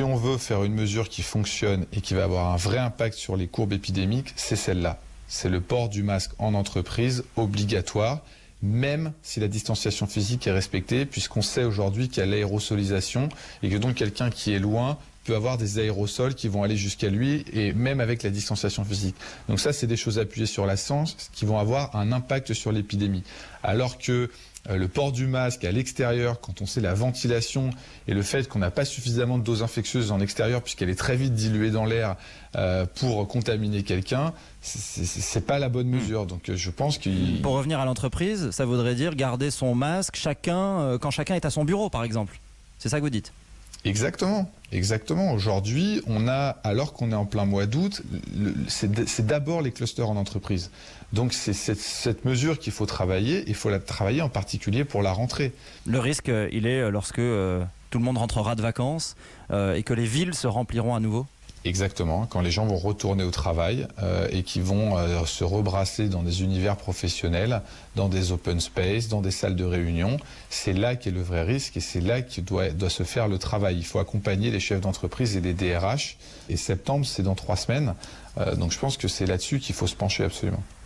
si on veut faire une mesure qui fonctionne et qui va avoir un vrai impact sur les courbes épidémiques, c'est celle-là. C'est le port du masque en entreprise obligatoire, même si la distanciation physique est respectée, puisqu'on sait aujourd'hui qu'il y a l'aérosolisation et que donc quelqu'un qui est loin peut avoir des aérosols qui vont aller jusqu'à lui, et même avec la distanciation physique. Donc ça, c'est des choses appuyées sur la science qui vont avoir un impact sur l'épidémie. Alors que le port du masque à l'extérieur, quand on sait la ventilation et le fait qu'on n'a pas suffisamment de doses infectieuses en extérieur, puisqu'elle est très vite diluée dans l'air pour contaminer quelqu'un, c'est pas la bonne mesure. Donc je pense qu'il... Pour revenir à l'entreprise, ça voudrait dire garder son masque quand chacun est à son bureau, par exemple. C'est ça que vous dites? Exactement, exactement. Aujourd'hui, alors qu'on est en plein mois d'août, c'est d'abord les clusters en entreprise. Donc c'est cette mesure qu'il faut travailler. Il faut la travailler en particulier pour la rentrée. Le risque, il est lorsque tout le monde rentrera de vacances et que les villes se rempliront à nouveau? Exactement, quand les gens vont retourner au travail et qui vont se rebrasser dans des univers professionnels, dans des open space, dans des salles de réunion, c'est là qu'est le vrai risque et c'est là que doit se faire le travail. Il faut accompagner les chefs d'entreprise et les DRH. Et septembre, c'est dans 3 semaines. Donc je pense que c'est là-dessus qu'il faut se pencher absolument.